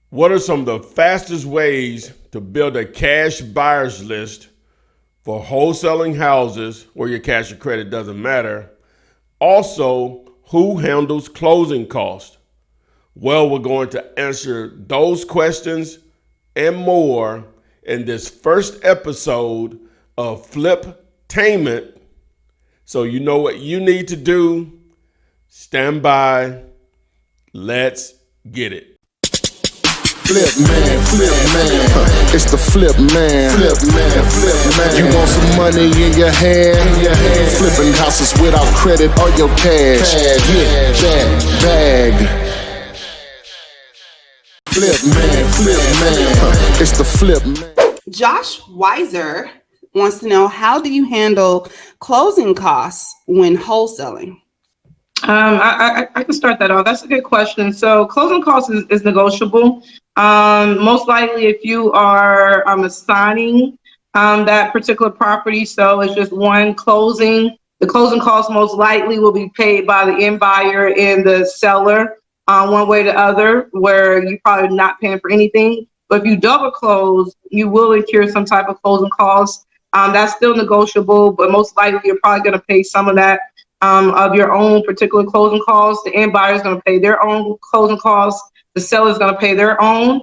What are some of the fastest ways to build a cash buyers list for wholesaling houses where your cash or credit doesn't matter? Also, who handles closing costs? Well, we're going to answer those questions and more in this first episode of FlipTainment. So you know what you need to do. Stand by. Let's get it. Flip man, it's the flip man. You want some money in your hand? Flipping houses without credit or your cash. Get that bag. Flip man, it's the flip man. Josh Weiser wants to know, how do you handle closing costs when wholesaling? I can start that off. That's a good question. So closing costs is negotiable. Most likely if you are assigning that particular property, so it's just one closing, the closing costs most likely will be paid by the end buyer and the seller one way or the other, where you're probably not paying for anything. But if you double close, you will incur some type of closing costs. That's still negotiable, but most likely you're probably going to pay some of that of your own particular closing costs. The end buyer is going to pay their own closing costs. The seller is going to pay their own.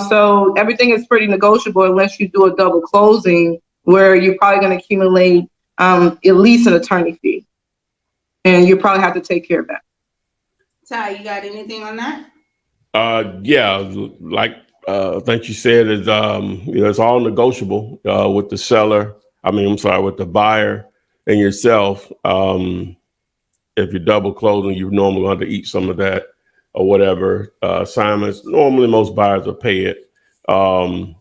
So everything is pretty negotiable unless you do a double closing, where you're probably going to accumulate at least an attorney fee, and you probably have to take care of that. Ty, you got anything on that? Yeah, like I think you said, is it's all negotiable with the seller. With the buyer and yourself. If you're double closing, you're normally going to eat some of that or whatever assignments. Normally, most buyers will pay it.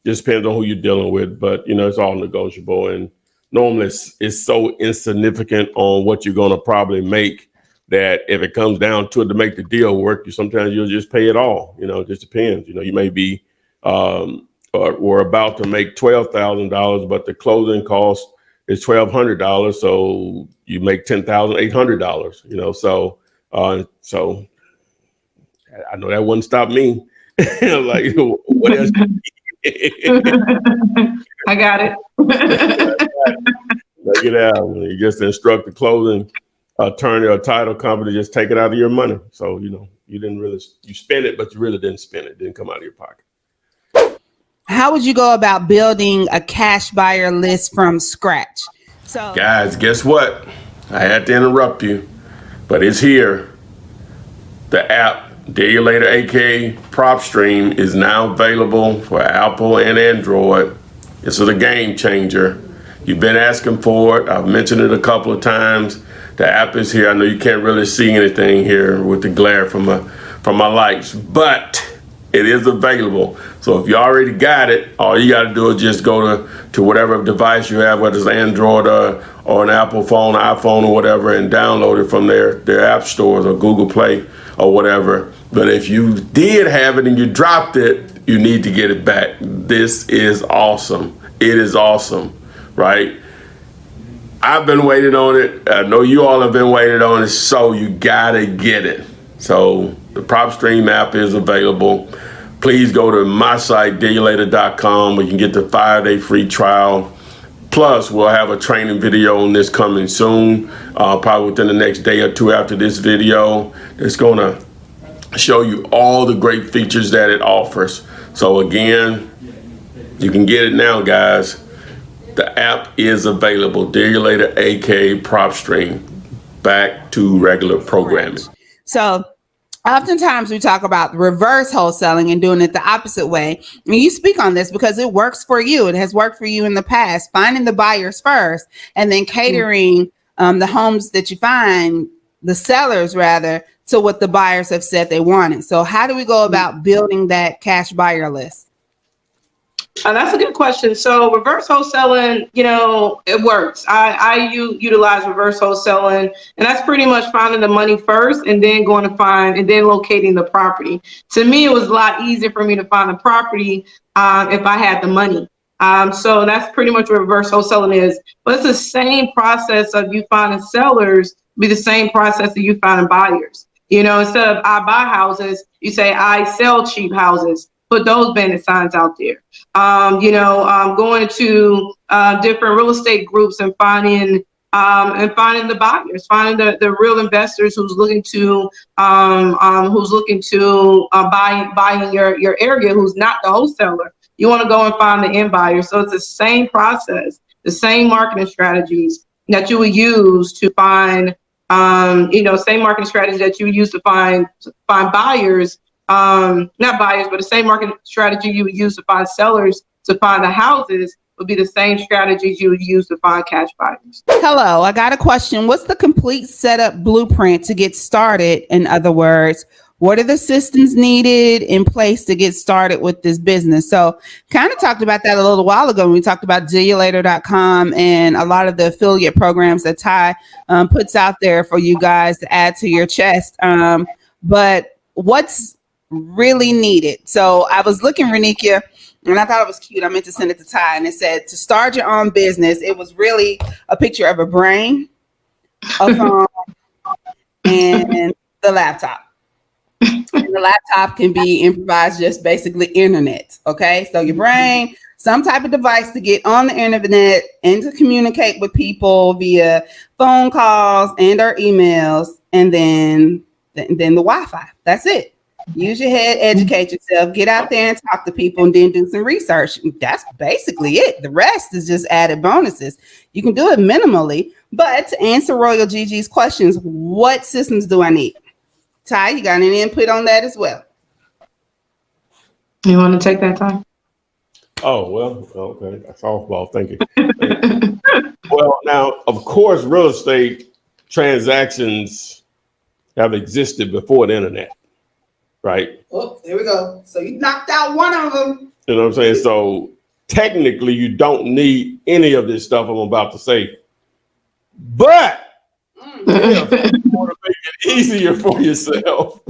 Just depends on who you're dealing with, but it's all negotiable. And normally, it's so insignificant on what you're going to probably make that if it comes down to it to make the deal work, sometimes you'll just pay it all. It just depends. You may be we're about to make $12,000, but the closing cost is $1,200, so you make $10,800. So I know that wouldn't stop me. Like, what else? I got it. Like it out. You just instruct the closing attorney or title company, just take it out of your money. So you didn't really, you spend it, but you really didn't spend it. It didn't come out of your pocket. How would you go about building a cash buyer list from scratch? So, guys, guess what? I had to interrupt you, but it's here. The app, Daily aka PropStream, is now available for Apple and Android. This is a game changer. You've been asking for it. I've mentioned it a couple of times. The app is here. I know you can't really see anything here with the glare from my lights, but it is available. So if you already got it, all you got to do is just go to whatever device you have, whether it's Android or an Apple phone, iPhone or whatever, and download it from their app stores or Google Play or whatever. But if you did have it and you dropped it, you need to get it back. This is awesome. It is awesome, right? I've been waiting on it. I know you all have been waiting on it, so you gotta get it. So the PropStream app is available. Please go to my site, digulator.com, where you can get the 5-day free trial. Plus, we'll have a training video on this coming soon, probably within the next day or two after this video. It's gonna show you all the great features that it offers. So again, you can get it now, guys. The app is available. Digulator, aka PropStream. Back to regular programming. So oftentimes we talk about reverse wholesaling and doing it the opposite way. And you speak on this because it works for you. It has worked for you in the past, finding the buyers first and then catering the homes that you find, the sellers rather, to what the buyers have said they wanted. So how do we go about building that cash buyer list? That's a good question. So reverse wholesaling, it works. I utilize reverse wholesaling, and that's pretty much finding the money first and then going to find and then locating the property. To me, it was a lot easier for me to find the property if I had the money. So that's pretty much what reverse wholesaling is. But it's the same process of you finding sellers, be the same process that you finding buyers. Instead of I buy houses, you say I sell cheap houses. put those bandit signs out there. Going to different real estate groups and finding the buyers, finding the real investors who's looking to buy in your area, who's not the wholesaler. You want to go and find the end buyer. So it's the same process, the same marketing strategies that you would use to find, same marketing strategies that you would use to find buyers, not buyers, but the same marketing strategy you would use to find sellers, to find the houses, would be the same strategies you would use to find cash buyers. Hello, I got a question. What's the complete setup blueprint to get started? In other words, what are the systems needed in place to get started with this business? So kind of talked about that a little while ago when we talked about dealylater.com and a lot of the affiliate programs that Ty puts out there for you guys to add to your chest. But what's really needed? So I was looking, Renikia, and I thought it was cute. I meant to send it to Ty, and it said to start your own business. It was really a picture of a brain, a phone, and the laptop. And the laptop can be improvised, just basically internet. Okay, so your brain, some type of device to get on the internet and to communicate with people via phone calls and or emails, and then the Wi-Fi. That's it. Use your head, educate yourself, get out there and talk to people, and then do some research. That's basically it. The rest is just added bonuses. You can do it minimally, but to answer Royal Gigi's questions, what systems do I need? Ty, you got any input on that as well? You want to take that time? Oh, well, okay. That's softball. Thank you. Well, now, of course, real estate transactions have existed before the internet. Right. Oh, there we go. So you knocked out one of them. You know what I'm saying? So technically, you don't need any of this stuff I'm about to say. But if you want to make it easier for yourself,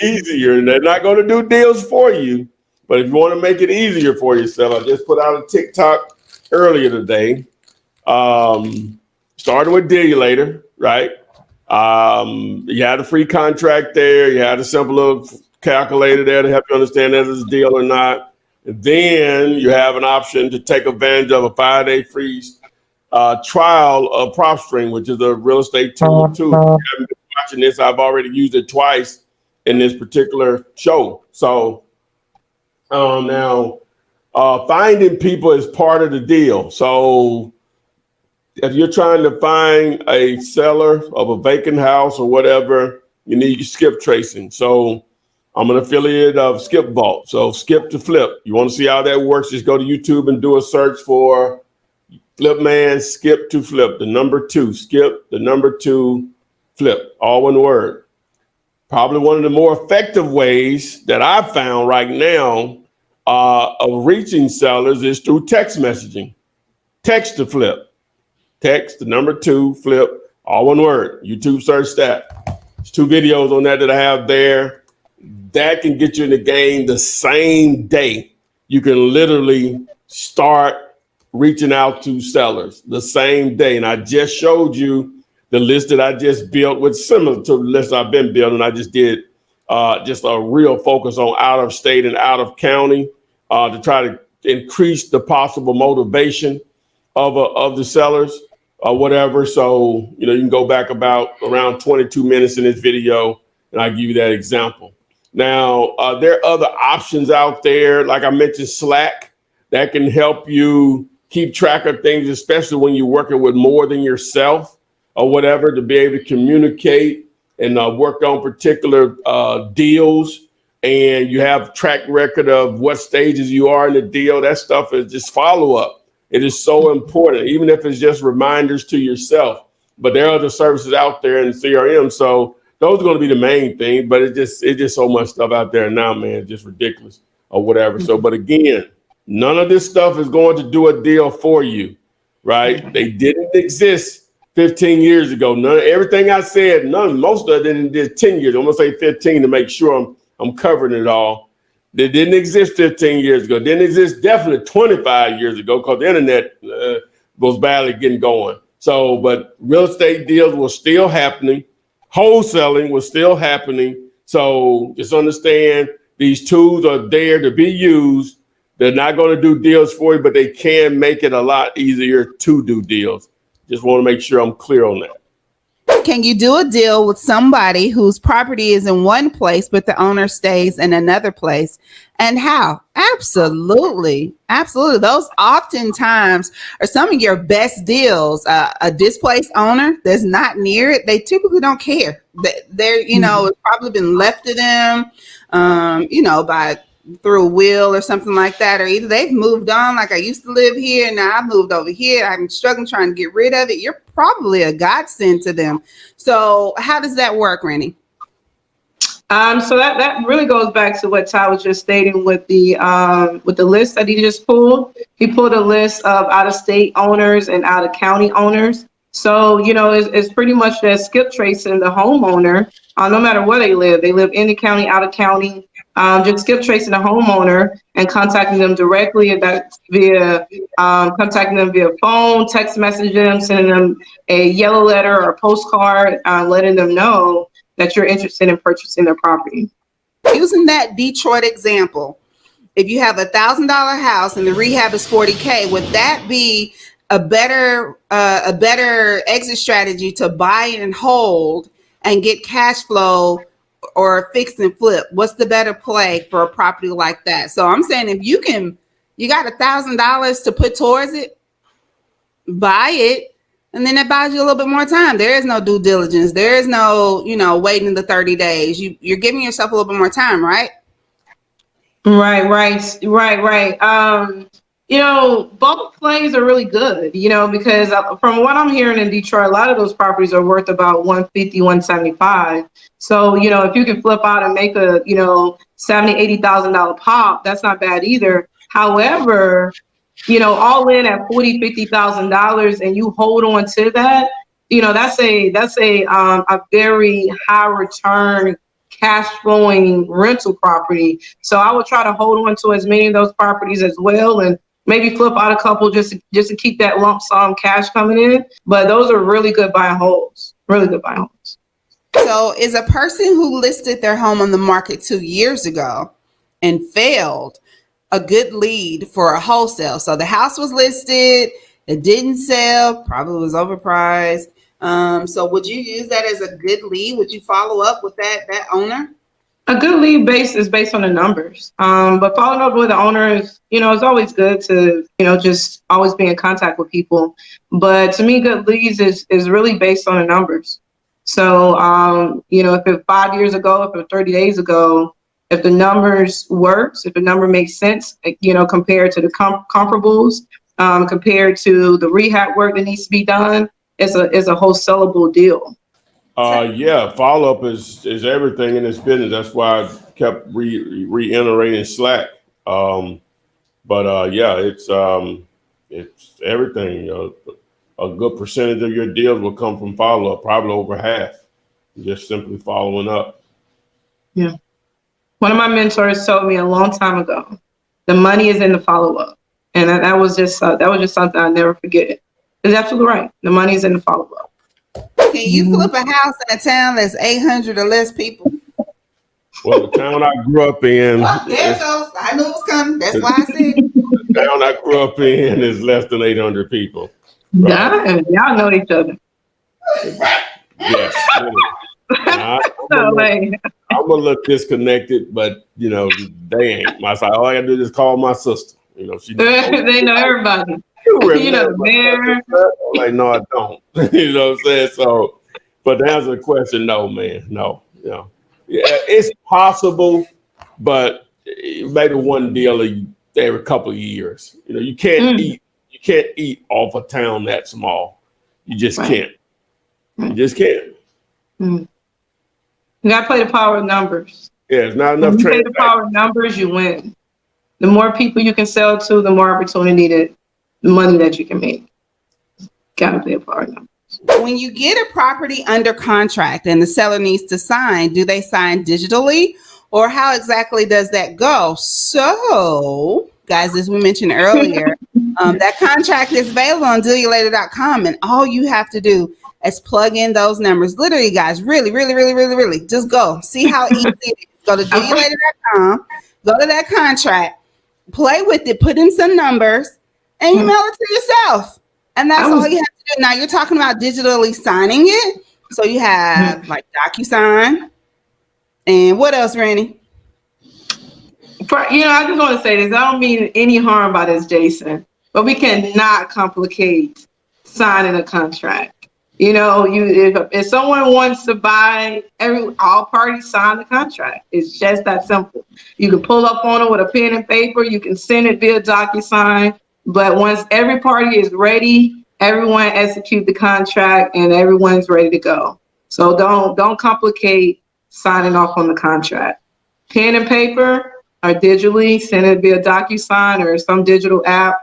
easier, and they're not going to do deals for you. But if you want to make it easier for yourself, I just put out a TikTok earlier today, starting with Dealulator, right? You had a free contract there. You had a simple little calculator there to help you understand that it's a deal or not. And then you have an option to take advantage of a 5-day free trial of PropStream, which is a real estate tool too. If you haven't been watching this, I've already used it twice in this particular show. So now finding people is part of the deal. So if you're trying to find a seller of a vacant house or whatever, you need skip tracing. So I'm an affiliate of Skip Vault. So skip to flip. You want to see how that works? Just go to YouTube and do a search for Flip Man, skip to flip. The number 2, skip, the number 2, flip. All one word. Probably one of the more effective ways that I've found right now of reaching sellers is through text messaging. Text to flip. Text, the number 2, flip, all one word. YouTube search that. There's 2 videos on that I have there. That can get you in the game the same day. You can literally start reaching out to sellers the same day. And I just showed you the list that I just built, which similar to the list I've been building. I just did just a real focus on out of state and out of county to try to increase the possible motivation of the sellers or whatever. So, you can go back around 22 minutes in this video, and I give you that example. Now, there are other options out there. Like I mentioned, Slack, that can help you keep track of things, especially when you're working with more than yourself or whatever, to be able to communicate and work on particular deals. And you have track record of what stages you are in the deal. That stuff is just follow up. It is so important, even if it's just reminders to yourself. But there are other services out there in the CRM. So those are going to be the main thing. But it's just so much stuff out there now, man. It's just ridiculous or whatever. So, but again, none of this stuff is going to do a deal for you, right? They didn't exist 15 years ago. Everything I said, most of it did 10 years. I'm going to say 15 to make sure I'm covering it all. They didn't exist 15 years ago. Didn't exist definitely 25 years ago because the internet was badly getting going. So, but real estate deals were still happening. Wholesaling was still happening. So just understand These tools are there to be used. They're not going to do deals for you, but they can make it a lot easier to do deals. Just want to make sure I'm clear on that. Can you do a deal with somebody whose property is in one place, but the owner stays in another place? And how? Absolutely. Absolutely. Those oftentimes are some of your best deals. A displaced owner that's not near it, they typically don't care. They're, it's probably been left to them, by through a will or something like that, or either they've moved on, like I used to live here, now I've moved over here, I'm struggling trying to get rid of it. You're probably a godsend to them. So how does that work, Rennie? So that really goes back to what Ty was just stating with the list that he just pulled. He pulled a list of out-of-state owners and out-of-county owners. So, it's pretty much that skip tracing the homeowner, no matter where they live in the county, out of county, just skip tracing the homeowner and contacting them directly via contacting them via phone, text messaging them, sending them a yellow letter or a postcard, letting them know that you're interested in purchasing their property. Using that Detroit example, if you have $1,000 house and the rehab is $40K, would that be a better exit strategy to buy and hold and get cash flow, or fix and flip? What's the better play for a property like that? So I'm saying, if you got $1,000 to put towards it, buy it. And then it buys you a little bit more time. There is no due diligence. There is no, waiting the 30 days. You're giving yourself a little bit more time, right? Right. Both plays are really good, because from what I'm hearing in Detroit, a lot of those properties are worth about 150, 175. So, if you can flip out and make a, $70,000, $80,000 pop, that's not bad either. However, all in at $40,000, $50,000, and you hold on to that, that's a very high return cash flowing rental property. So I would try to hold on to as many of those properties as well, and maybe flip out a couple just to keep that lump sum cash coming in. But those are really good buy and holds. Really good buy and holds. So is a person who listed their home on the market 2 years ago and failed a good lead for a wholesale? So the house was listed, it didn't sell, probably was overpriced. So would you use that as a good lead? Would you follow up with that owner? A good lead is based on the numbers. But following up with the owners, it's always good to, just always be in contact with people. But to me, good leads is really based on the numbers. So, if it's 5 years ago, if it's 30 days ago, if the numbers works, if the number makes sense, compared to the comparables, compared to the rehab work that needs to be done, it's a wholesaleable deal. Follow-up is everything in this business. That's why I kept reiterating Slack. It's everything. A good percentage of your deals will come from follow-up, probably over half, just simply following up. Yeah. One of my mentors told me a long time ago, the money is in the follow-up. And that was just something I'll never forget. It's absolutely right. The money is in the follow-up. Can you flip a house in a town that's 800 or less people? Well, the town I grew up in. There it goes. I knew it was coming. That's why I said it. The town I grew up in is less than 800 people. Yeah, y'all know each other. Yes. I'm a little disconnected, but they ain't. All I gotta do is call my sister. They know everybody. You know the mayor. Like, no, I don't. You know what I'm saying? So, but to answer the question, no, man, no. Yeah, it's possible, but maybe one deal every couple of years. You can't eat off a town that small. You just can't. You just can't. You gotta play the power of numbers. Yeah, it's not enough. When you play the power of numbers, you win. The more people you can sell to, the more opportunity the money that you can make. Gotta play a power of numbers. When you get a property under contract and the seller needs to sign, do they sign digitally, or how exactly does that go? So, guys, as we mentioned earlier, that contract is available on dealyoulater.com, and all you have to do is plug in those numbers. Literally, guys, really, just go. See how easy it is. Go to doyoulater.com, go to that contract, play with it, put in some numbers, and you mail it to yourself. And that's all you have to do. Now you're talking about digitally signing it. So you have like DocuSign. And what else, Randy? I just want to say this. I don't mean any harm by this, Jason, but we cannot complicate signing a contract. If someone wants to buy, all parties sign the contract. It's just that simple. You can pull up on it with a pen and paper. You can send it via DocuSign. But once every party is ready, everyone execute the contract and everyone's ready to go. So don't complicate signing off on the contract. Pen and paper or digitally, send it via DocuSign or some digital app.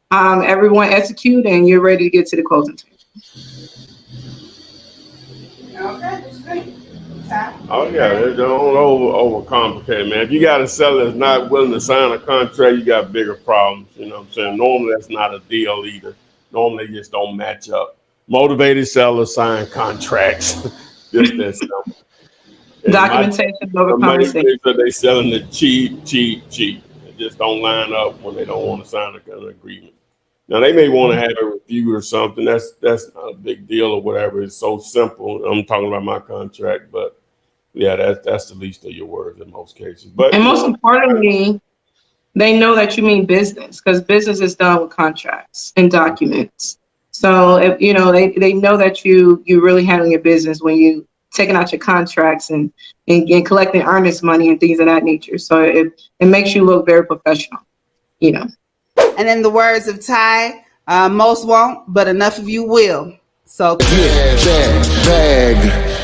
Everyone execute and you're ready to get to the closing table. Okay, that's great. Oh yeah, don't overcomplicate, man. If you got a seller that's not willing to sign a contract, you got bigger problems. You know what I'm saying? Normally that's not a deal either. Normally they just don't match up. Motivated sellers sign contracts. Just that simple. Documentation over conversation. They selling it cheap. It just don't line up when they don't want to sign an agreement. Now they may want to have a review or something. That's not a big deal or whatever. It's so simple. I'm talking about my contract, but yeah, that's the least of your worries in most cases. But and most importantly, they know that you mean business, because business is done with contracts and documents. So if they know that you really handling your business when you taking out your contracts and collecting earnest money and things of that nature. So it makes you look very professional. And in the words of Ty, most won't, but enough of you will. So Yeah, bag.